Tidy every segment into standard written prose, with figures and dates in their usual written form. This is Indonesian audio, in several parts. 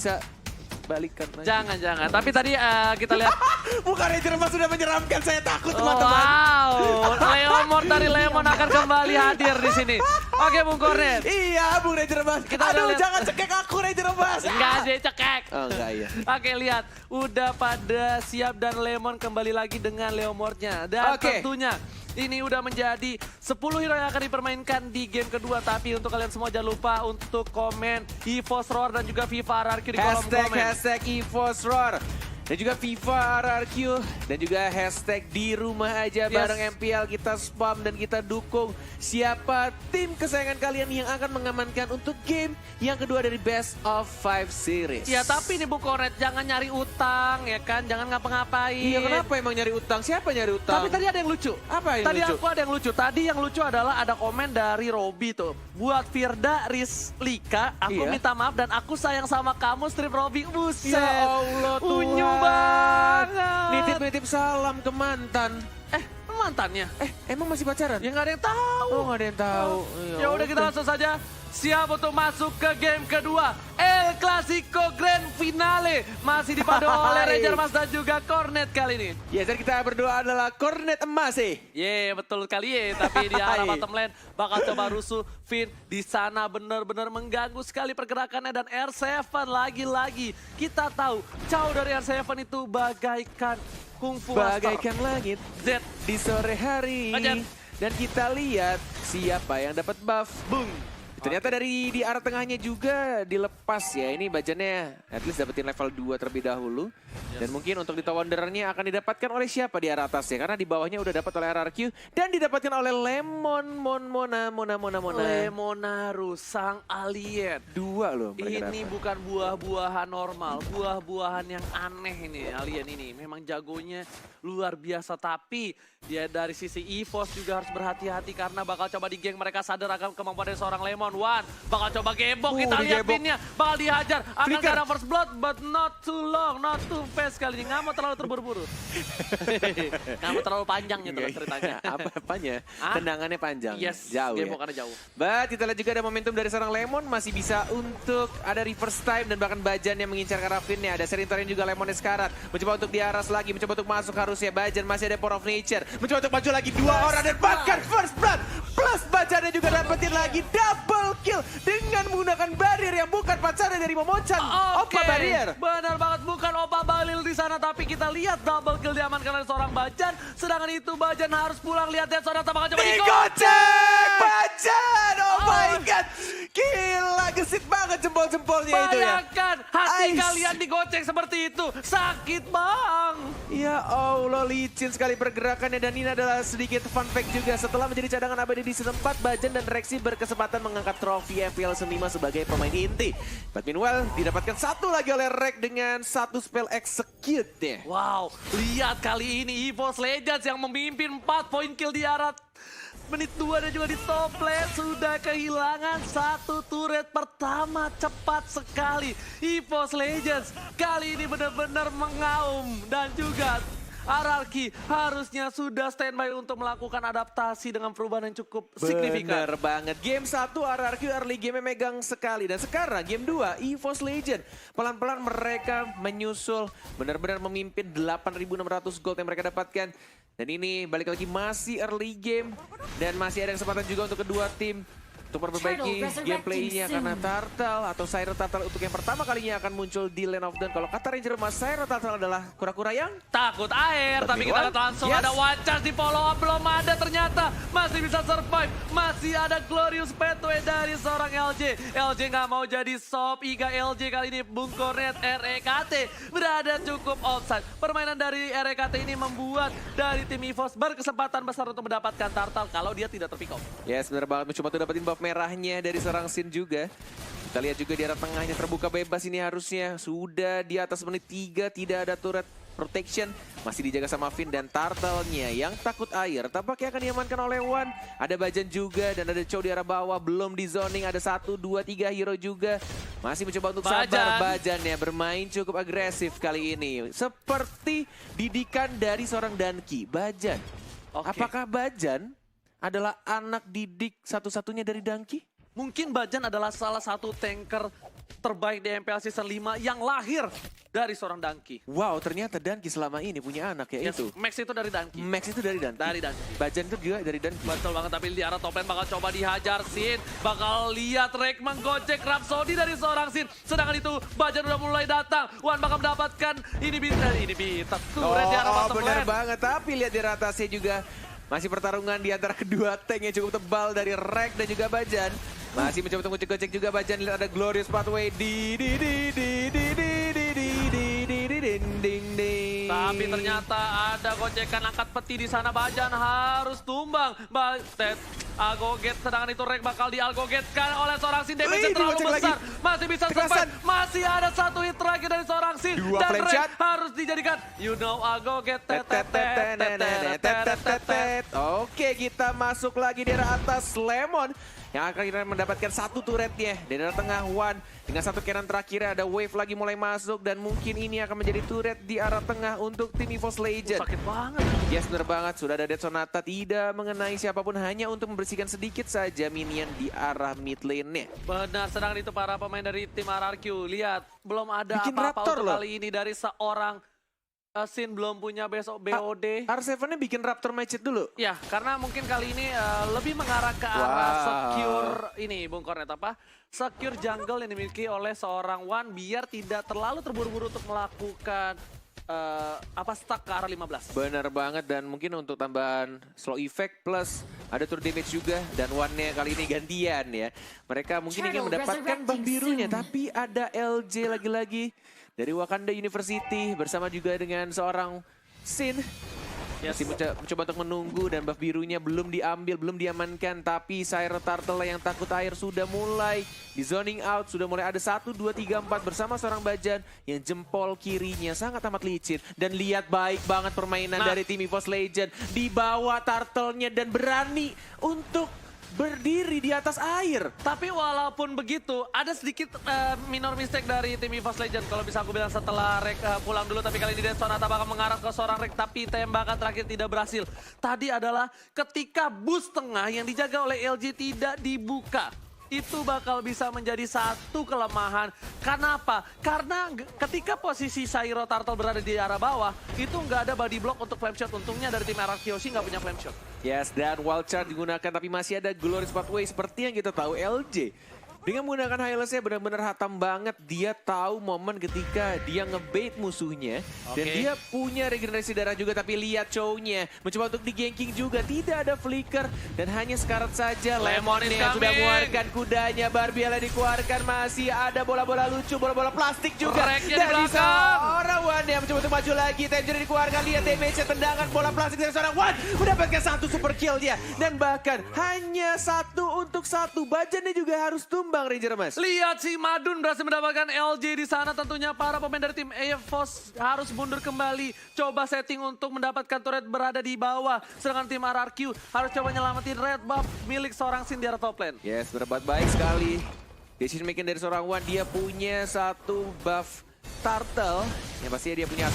bisa balikan lagi. Jangan. Tapi tadi kita lihat. Bukan Ranger Mas sudah menyeramkan, saya takut teman-teman. Wow, Leomord dari Lemon akan kembali hadir di sini. Oke, Bung Kornet. Iya, Bung Ranger Mas. Kita udah Aduh, lihat. jangan cekek aku Ranger Mas. Enggak aja cekek. Oh, enggak ya. Oke, lihat. Udah pada siap dan Lemon kembali lagi dengan Leomordnya. Dan Oke. tentunya ini udah menjadi 10 hero yang akan dipermainkan di game kedua. Tapi untuk kalian semua jangan lupa untuk komen EVOS Roar dan juga FIFA RRQ di kolom komen. Hashtag EVOS Roar. Dan juga FIFA RRQ. Dan juga hashtag di rumah aja bareng MPL. Kita spam dan kita dukung siapa tim kesayangan kalian yang akan mengamankan untuk game yang kedua dari Best of 5 Series. Ya tapi nih Bung Kornet jangan nyari utang ya kan. Jangan ngapa-ngapain. Iya, kenapa emang nyari utang? Siapa nyari utang? Tapi tadi ada yang lucu. Apa yang Tadi lucu? aku ada yang lucu. Tadi yang lucu adalah ada komen dari Robby tuh. Buat Firda Rislika, aku Iya. minta maaf dan aku sayang sama kamu strip Robby. Buset. Ya Allah Unyu Tuhan. banget. Nitip-nitip salam ke mantan. Mantannya. Emang masih pacaran? Ya nggak ada yang tahu. Oh, nggak ada yang tahu. Ya udah kita langsung saja. Siap untuk masuk ke game kedua. El Clasico Grand Finale. Masih dipadu oleh Ranger Mas dan juga Kornet kali ini. Ya, dan kita berdoa adalah Kornet emas sih. Betul kali ya. Tapi di arah bottom lane bakal coba rusuh. Finn di sana benar-benar mengganggu sekali pergerakannya. Dan R7 lagi-lagi. Kita tahu Chow dari R7 itu bagaikan kungfu master. Bagaikan langit Z. di sore hari. Ajar. Dan kita lihat siapa yang dapat buff. Boom. Ternyata dari di arah tengahnya juga dilepas ya. Ini bajannya at least dapetin level 2 terlebih dahulu. Dan mungkin untuk di Wanderer-nya akan didapatkan oleh siapa di arah atas ya. Karena di bawahnya udah dapat oleh RRQ. Dan didapatkan oleh Lemon, Mona. Lemonaru, sang alien. 2 loh mereka Ini dapat. bukan buah-buahan normal, buah-buahan yang aneh ini alien ini. Memang jagonya luar biasa, tapi dia dari sisi EVOS juga harus berhati-hati karena bakal coba di geng mereka sadar akan kemampuan dari seorang Lemon. One, bakal coba gebok, kita lihat digebok. pinnya, bakal dihajar. Akan Flicker. karena first blood, but not too long, not too fast kali ini. Nggak mau terlalu terburu-buru. Nggak mau terlalu panjang gitu loh ceritanya. Apanya? Ah? Tendangannya panjang. Yes, Jauh ya. gebokannya jauh. But kita lihat juga ada momentum dari seorang Lemon. Masih bisa untuk ada reverse time dan bahkan Bajan yang mengincar ke arah Finn-nya. Ada Serintorin juga Lemon Eskarat. Mencoba untuk diaras lagi. Mencoba untuk masuk harusnya. Bajan masih ada Power of Nature. Mencoba untuk maju lagi 2 orang dan bahkan first blood. Plus Bajannya juga dapetin lagi double kill. Dengan menggunakan barrier yang bukan pacarnya dari Momochan. Opa barrier. Benar banget, bukan Opa Balil di sana, tapi kita lihat double kill diamankan oleh seorang Bajan. Sedangkan itu Bajan harus pulang, lihat ya saudara bakal coba Digocek! Bajan! Oh my god! Gila, gesit banget jempol-jempolnya itu ya. Bayangkan hati Ice. kalian digocek seperti itu, sakit bang. Ya Allah, licin sekali pergerakannya dan ini adalah sedikit fun fact juga. Setelah menjadi cadangan abadi di season 4, Bajan dan Rexy berkesempatan mengangkat trofi FPL Senima sebagai pemain inti. But meanwhile, didapatkan satu lagi oleh Rex dengan satu spell execute-nya. Wow, lihat kali ini EVOS Legends yang memimpin 4 poin kill di arah menit 2 dan juga di top lane sudah kehilangan satu turret pertama cepat sekali. EVOS Legends kali ini benar-benar mengaum dan juga RRQ harusnya sudah standby untuk melakukan adaptasi dengan perubahan yang cukup signifikan. Bener banget. Game 1 RRQ early game megang sekali. Dan sekarang game 2 EVOS Legend. Pelan-pelan mereka menyusul. Benar-benar memimpin 8.600 gold yang mereka dapatkan. Dan ini balik lagi masih early game. Dan masih ada kesempatan juga untuk kedua tim. Untuk memperbaiki gameplaynya karena Turtle atau Siren Turtle untuk yang pertama kalinya akan muncul di Lane of Dawn. Kalau kata Ranger Mas, Siren Turtle adalah kura-kura yang Takut air, tapi kita lihat langsung ada one charge di follow up, belum ada ternyata. Masih bisa survive, masih ada Glorious Pathway dari seorang LJ. LJ nggak mau jadi sop, Iga LJ kali ini Bung Kornet REKT berada cukup outside. Permainan dari REKT ini membuat dari tim EVOS berkesempatan besar untuk mendapatkan Turtle kalau dia tidak terpick off. Yes, benar banget. Mencoba tuh dapetin buff merahnya dari seorang Sin juga. Kita lihat juga di arah tengahnya terbuka bebas ini harusnya. Sudah di atas menit 3, tidak ada turret protection. Masih dijaga sama Finn dan Turtle-nya yang takut air. Tampaknya akan diamankan oleh One. Ada Bajan juga dan ada Chow di arah bawah. Belum di zoning, ada 1, 2, 3 hero juga. Masih mencoba untuk sabar. Bajannya bermain cukup agresif kali ini. Seperti didikan dari seorang Danki. Bajan. Apakah Bajan adalah anak didik satu-satunya dari Danki? Mungkin Bajan adalah salah satu tanker terbaik di MPL Season 5 yang lahir dari seorang Danki. Wow, ternyata Danki selama ini punya anak ya Yes, itu. Max itu dari Danki. Max itu dari Danki. Dari Danki. Bajan itu juga dari Danki. Betul banget, tapi di arah top lane bakal coba dihajar Sin. Bakal lihat Rek menggojek Rhapsody dari seorang Sin. Sedangkan itu Bajan udah mulai datang. Wan bakal mendapatkan ini bita. Turret di arah bottom benar lane. banget. Tapi lihat di atasnya juga masih pertarungan di antara kedua tank yang cukup tebal dari Rek dan juga Bajan. Masih mencoba untuk ngecek juga Bajan. Lihat ada Glorious Pathway Tapi ternyata ada gocekan angkat peti di sana. Bajan harus tumbang. Algoget, sedangkan itu Rek bakal dialgogetkan oleh seorang Sin. Damage terlalu besar. Masih bisa survive. Masih ada satu hit terakhir dari seorang Sin. Dan Rek harus dijadikan Algoget. Oke, kita masuk lagi di arah atas Lemon yang akhirnya mendapatkan satu turretnya. Di daerah tengah Wan dengan satu cannon terakhir ada Wave lagi mulai masuk dan mungkin ini akan menjadi turret di arah tengah untuk tim EVOS Legend. Sakit banget. Yes, bener banget. Sudah ada Dead Sonata tidak mengenai siapapun, hanya untuk membersihkan sedikit saja minion di arah mid lane-nya. Benar, sedangkan itu para pemain dari tim RRQ. Lihat, belum ada Bikin apa-apa Raptor untuk loh. kali ini dari seorang Sin. Belum punya besok BOD. R7-nya bikin Raptor match it dulu. Ya, karena mungkin kali ini lebih mengarah ke arah secure ini, Bung Kornet, apa? Secure jungle yang dimiliki oleh seorang Wan biar tidak terlalu terburu-buru untuk melakukan stuck ke arah 15. Bener banget, dan mungkin untuk tambahan slow effect plus ada turret damage juga, dan One-nya kali ini gantian ya. Mereka mungkin ingin mendapatkan buff birunya, tapi ada LJ lagi-lagi dari Wakanda University bersama juga dengan seorang Sin. Masih mencoba untuk menunggu dan buff birunya belum diambil, belum diamankan. Tapi Syro Turtle yang takut air sudah mulai di zoning out. Sudah mulai ada 1, 2, 3, 4 bersama seorang Bajan yang jempol kirinya sangat amat licin. Dan lihat baik banget permainan dari tim EVOS Legend. Dibawa Turtle-nya dan berani untuk berdiri di atas air. Tapi walaupun begitu, ada sedikit minor mistake dari tim EVOS Legend. Kalau bisa aku bilang setelah Rek pulang dulu, tapi kali ini Dead Sonata bakal mengarah ke seorang Rek, tapi tembakan terakhir tidak berhasil. Tadi adalah ketika boost tengah yang dijaga oleh LG tidak dibuka. Itu bakal bisa menjadi satu kelemahan. Kenapa? Karena ketika posisi Syro Turtle berada di arah bawah, itu nggak ada body block untuk flame shot. Untungnya dari tim RRQ nggak punya flame shot. Yes, dan wild charge digunakan, tapi masih ada Glorious Pathway seperti yang kita tahu LJ. Dengan menggunakan Hylos-nya benar-benar hatam banget. Dia tahu momen ketika dia ngebait musuhnya. Dan dia punya regenerasi darah juga. Tapi lihat Chow-nya mencoba untuk di-ganking juga. Tidak ada flicker. Dan hanya sekarat saja. Lemon yang sudah mengeluarkan kudanya. Barbiela dikeluarkan. Masih ada bola-bola lucu, bola-bola plastik juga. Dari seorang Wan yang mencoba untuk maju lagi. Tangerine dikeluarkan. Lihat damage-nya, tendangan bola plastik dari seorang Wan. Mendapatkan satu super kill dia. Dan bahkan hanya 1 untuk 1. Bajannya juga harus Bang Ranger Mas. Lihat si Madun berhasil mendapatkan LJ di sana. Tentunya para pemain dari tim EVOS harus mundur kembali. Coba setting untuk mendapatkan turret berada di bawah. Sedangkan tim RRQ harus coba nyelamatin red buff milik seorang Sin di arah top lane. Yes, berbuat baik sekali. Decision making dari seorang Wan. Dia punya satu buff Turtle. Yang pastinya dia punya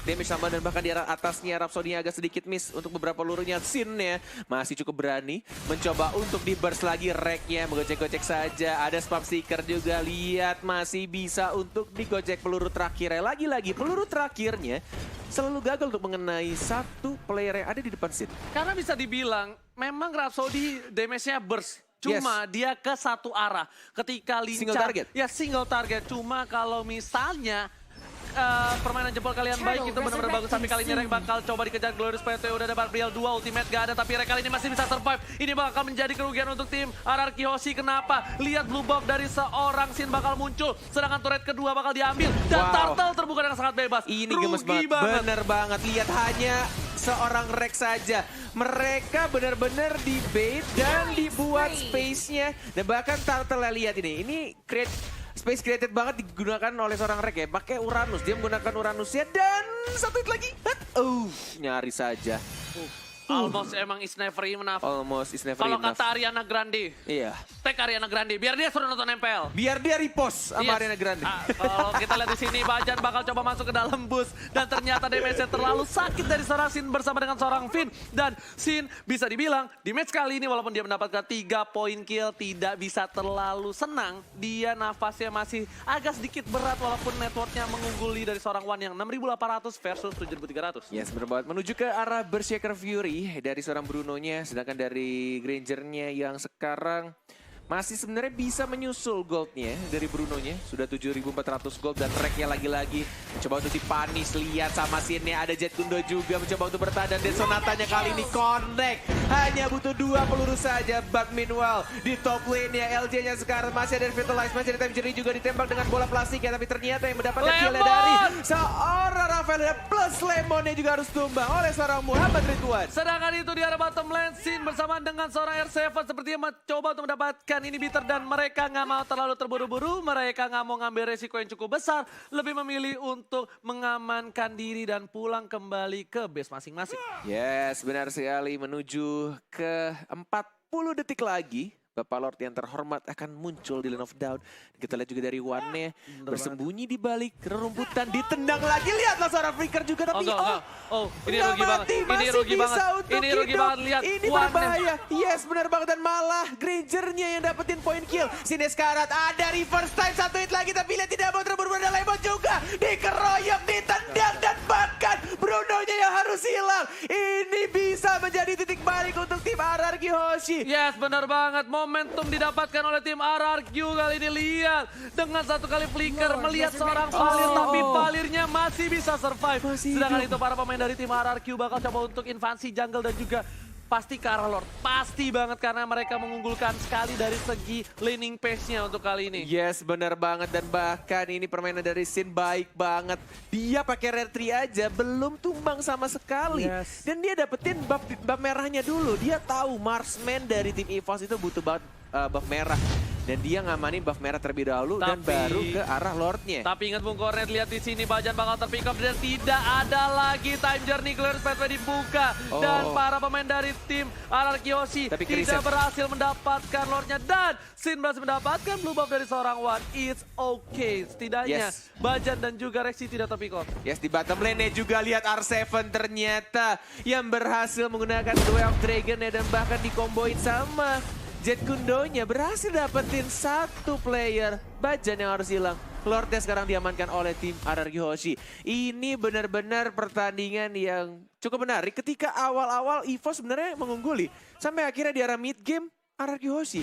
damage tambah, dan bahkan di arah atasnya Rhapsody agak sedikit miss untuk beberapa lurunya. Sin-nya masih cukup berani mencoba untuk di-burst lagi. Rek-nya menggocek-gocek saja. Ada spam seeker juga. Lihat masih bisa untuk digocek peluru terakhirnya. Lagi-lagi peluru terakhirnya selalu gagal untuk mengenai satu player yang ada di depan Sin. Karena bisa dibilang memang Rhapsody damage-nya burst. Cuma dia ke satu arah. Ketika lincah. Single target? Ya single target. Cuma kalau misalnya permainan jempol kalian baik, itu benar-benar bagus. Tapi kali ini Rek bakal coba dikejar Glorious PT. Udah ada Barbriel 2, ultimate gak ada. Tapi Rek kali ini masih bisa survive. Ini bakal menjadi kerugian untuk tim RRQ Hoshi. Kenapa? Lihat blue buff dari seorang Sin bakal muncul. Sedangkan turret kedua bakal diambil. Dan Turtle terbuka dengan sangat bebas. Ini gemes banget. Bener banget. Lihat hanya seorang Rek saja. Mereka benar-benar di-bait dan dibuat space-nya. Dan bahkan Turtle lihat ini. Ini space created banget digunakan oleh seorang Rek ya. Pakai Uranus. Dia menggunakan Uranusnya dan satu hit lagi. Nyaris saja. Almost emang is never enough. Almost is never Kalau enough. kata Ariana Grande, Iya. tag Ariana Grande, biar dia suruh nonton MPL. Biar dia repost sama Yes. Ariana Grande. Kalau kita lihat di sini, Bajan bakal coba masuk ke dalam bus dan ternyata damage-nya terlalu sakit dari seorang Sin bersama dengan seorang Finn, dan Sin bisa dibilang di match kali ini walaupun dia mendapatkan 3 poin kill tidak bisa terlalu senang. Dia nafasnya masih agak sedikit berat walaupun networknya mengungguli dari seorang Wan yang 6.800 versus 7.300. Yes, bener banget. Menuju ke arah Berserker Fury dari seorang Bruno-nya, sedangkan dari Granger-nya yang sekarang masih sebenarnya bisa menyusul goldnya dari Bruno-nya. Sudah 7.400 gold dan tracknya lagi-lagi mencoba untuk dipanis. Lihat sama Sin-nya, ada Jet Kundo juga mencoba untuk bertahan, dan Sonatanya kali ini connect. Hanya butuh 2 peluru saja. But meanwhile di top lane-nya LJ-nya sekarang masih ada Vitalize, masih ada Time Journey juga ditembak dengan bola plastik ya. Tapi ternyata yang mendapatkan kill dari seorang Rafael plus Lemonnya juga harus tumbang oleh seorang Muhammad Ridwan. Sedangkan itu di arah bottom lane, Sin bersama dengan seorang R7 sepertinya mencoba untuk mendapatkan ini bitter, dan mereka nggak mau terlalu terburu-buru, mereka nggak mau ngambil resiko yang cukup besar, lebih memilih untuk mengamankan diri dan pulang kembali ke base masing-masing. Yes, benar sekali. Menuju ke 40 detik lagi, Bapak Lord yang terhormat akan muncul di Lane of Dawn. Kita lihat juga dari Wan-nya bersembunyi di balik rerumputan, ditendang lagi. Lihatlah seorang flicker juga, tapi enggak. Ini nggak rugi banget. mati, Ini masih rugi bisa banget. untuk Ini rugi hidup. banget, lihat Ini Wan-nya. berbahaya. Yes, benar banget, dan malah Granger-nya yang dapetin poin kill. Sines Karat ada reverse time, 1 hit lagi, tapi lihat tidak mau terburu-buru. Ada Lemon juga dikeroyok, ditendang, dan bahkan Bruno-nya yang harus hilang. Ini bisa menjadi titik balik untuk tim RRQ Hoshi. Yes, benar banget. Momentum didapatkan oleh tim RRQ kali ini. Lihat, dengan 1 kali flicker melihat seorang Valir, tapi Valirnya masih bisa survive. Sedangkan itu para pemain dari tim RRQ bakal coba untuk invasi jungle dan juga pasti ke arah Lord. Pasti banget karena mereka mengunggulkan sekali dari segi laning pace-nya untuk kali ini. Yes, benar banget, dan bahkan ini permainan dari Sin baik banget. Dia pakai rare tree aja belum tumbang sama sekali. Yes. Dan dia dapetin buff merahnya dulu. Dia tahu marksman dari tim EVOS itu butuh banget buff merah. Dan dia ngamanin buff merah terlebih dahulu dan baru ke arah Lordnya. Tapi ingat Bung Kornet, lihat di sini Bajan bakal terpick up dan tidak ada lagi time journey, clearance pathway dibuka. Dan para pemain dari tim RRQ Hoshi tidak berhasil mendapatkan Lordnya, dan Sin berhasil mendapatkan blue buff dari seorang Wan. It's okay. Setidaknya Bajan dan juga Rexy tidak terpick up. Yes, di bottom lane juga lihat R7 ternyata yang berhasil menggunakan Way of Dragon dan bahkan dikomboin sama Jet Kundonya, berhasil dapetin 1 player. Bajan yang harus hilang. Lordnya sekarang diamankan oleh tim RRQ Hoshi. Ini benar-benar pertandingan yang cukup menarik ketika awal-awal EVOS sebenarnya mengungguli. Sampai akhirnya di arah mid game RRQ Hoshi.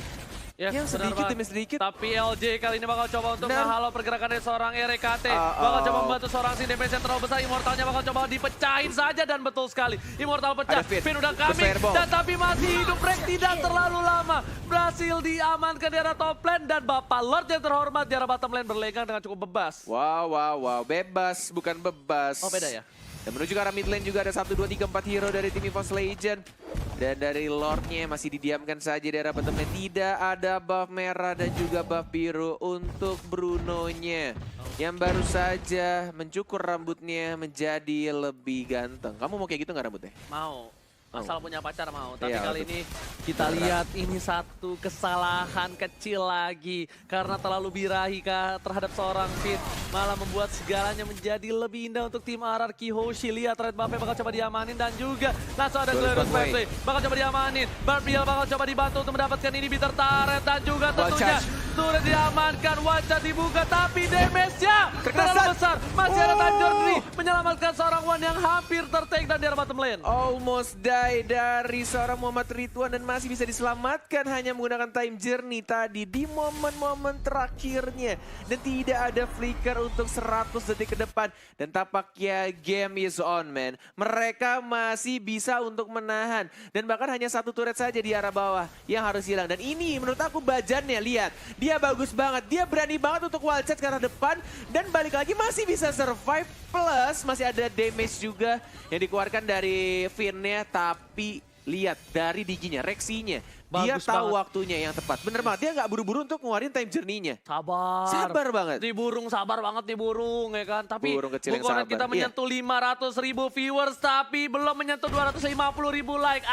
Yes, yang sedikit demi sedikit. Tapi LJ kali ini bakal coba untuk menghalau pergerakan dari seorang RKT. Bakal coba membantu seorang Sin, damage yang terlalu besar. Immortalnya bakal coba dipecahin saja, dan betul sekali. Immortal pecah, Finn udah coming, dan tapi masih hidup. Break tidak terlalu lama. Berhasil diamankan di arah top lane, dan Bapak Lord yang terhormat di arah bottom lane berlegang dengan cukup bebas. Wow. Bebas, bukan bebas. Oh, beda ya? Dan menuju ke arah mid lane juga ada 1, 2, 3, 4 hero dari tim EVOS Legend. Dan dari Lordnya masih didiamkan saja di arah bottom lane. Tidak ada buff merah dan juga buff biru untuk Bruno-nya. Yang baru saja mencukur rambutnya menjadi lebih ganteng. Kamu mau kayak gitu nggak rambutnya? Mau. Asal punya pacar mau. Tapi Iya, kali ini kita lihat ini satu kesalahan kecil lagi. Karena terlalu birahi terhadap seorang Finn. Malah membuat segalanya menjadi lebih indah untuk tim RRQ Hoshi. Lihat Red Buff bakal coba diamanin, dan juga langsung ada Glorious Pathway. Bakal coba diamanin. Barbiel bakal coba dibantu untuk mendapatkan ini bitter turret, dan juga tentunya turret diamankan. Wajah dibuka, tapi damage-nya terlalu besar. Masih ada Time Journey menyelamatkan seorang Wan yang hampir ter-take dan di arah bottom lane. Almost die dari seorang Muhammad Ridwan, dan masih bisa diselamatkan hanya menggunakan Time Journey tadi di momen-momen terakhirnya. Dan tidak ada flicker untuk 100 detik ke depan. Dan tampaknya game is on, man. Mereka masih bisa untuk menahan. Dan bahkan hanya 1 turret saja di arah bawah yang harus hilang. Dan ini menurut aku Bajannya, lihat. Dia bagus banget. Dia berani banget untuk wall chat ke arah depan. Dan balik lagi masih bisa survive. Plus masih ada damage juga yang dikeluarkan dari Finn-nya. Tapi lihat dari diginya, Rexy-nya Dia Bagus tahu banget. waktunya yang tepat. Bener banget, dia nggak buru-buru untuk ngeluarin time journey-nya. Sabar. Sabar banget. Nih burung, sabar banget nih burung ya kan. Tapi Burung kecil yang Bukonet sabar. kita Iya. menyentuh 500.000 viewers tapi belum menyentuh 250.000 like.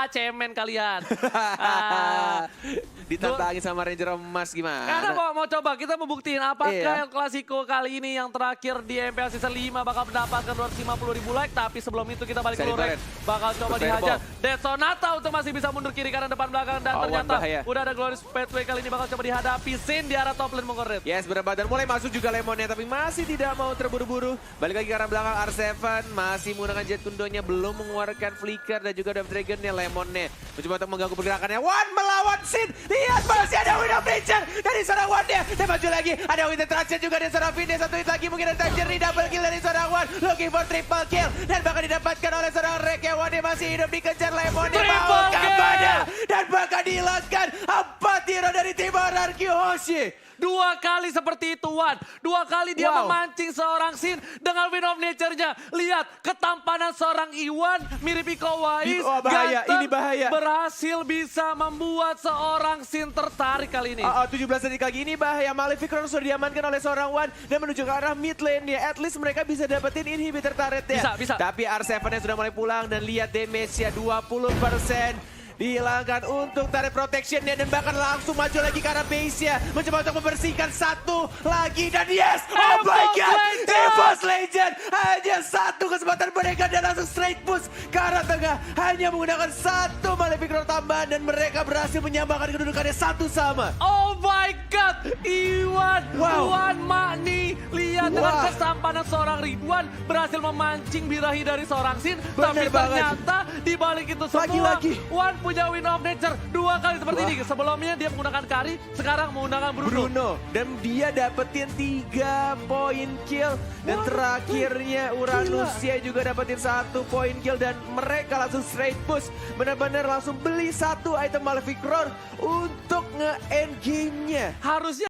Cemen kalian. Ditantangin sama Ranger emas gimana? Karena mau coba kita mau buktiin apakah Iya. El Clasico kali ini yang terakhir di MPL Season 5 bakal mendapatkan 250.000 like. Tapi sebelum itu kita balik ke Sari Lurek. Bakal coba dihajar. Fireball. Dead Sonata untuk masih bisa mundur kiri kanan depan belakang. Dan Awan ternyata bahaya. udah ada Glorious Pathway kali ini bakal coba dihadapi. Sin di arah top lane Mongkornet. Yes, berapa dan mulai masuk juga Lemonnya, tapi masih tidak mau terburu-buru. Balik lagi ke arah belakang, R7 masih menggunakan Jet Kundonya, belum mengeluarkan Flicker dan juga David Dragonnya. Lemonnya mencoba untuk mengganggu pergerakannya. One melawan Sin, lihat masih ada Wind of Nature dari seorang One-nya. Dan maju lagi, ada Wind of Transit juga dari seorang Finn. Satu hit lagi mungkin ada Time Journey, double kill dari seorang One. Looking for triple kill, dan bahkan didapatkan oleh seorang Rek yang One masih hidup dikejar Lemonnya. Triple Mau kill! kepada, dan bahkan dihilangkan 4 hero dari tim Hierarchy Hoshi. 2 kali seperti itu, Wan. 2 kali dia Wow. memancing seorang Sin dengan Wind of Nature-nya. Lihat ketampanan seorang Iwan mirip Iko Uwais. Oh, bahaya. Ganteng, Ini bahaya. berhasil bisa membuat seorang Sin tertarik kali ini. 17 detik lagi ini bahaya. Maleficron sudah diamankan oleh seorang One dan menuju ke arah mid lane-nya. At least mereka bisa dapetin inhibitor turret-nya. Bisa. Tapi R7-nya sudah mulai pulang dan lihat damage-nya 20%. Dihilangkan untuk turret protection-nya dan bahkan langsung maju lagi ke arah base-nya. Mencoba untuk membersihkan satu lagi dan yes! Oh my god! EVOS Legend! Hanya satu kesempatan mereka dan langsung straight push ke arah tengah. Hanya menggunakan satu Maleficron tambahan dan mereka berhasil menyamakan kedudukannya satu sama. Oh my god, Iwan, Wow. Wan Makni, lihat dengan Wah. ketampanan seorang Ridwan berhasil memancing birahi dari seorang Sin, Bener tapi banget. ternyata di balik itu semua, Lagi-lagi. Wan punya Wind of Nature 2 kali seperti Wah. ini. Sebelumnya dia menggunakan Kari, sekarang menggunakan Bruno. Dan dia dapetin 3 poin kill. Dan terakhirnya Uranusnya juga dapetin 1 poin kill. Dan mereka langsung straight push. Benar-benar langsung beli 1 item Maleficron untuk nge-end game-nya. Harusnya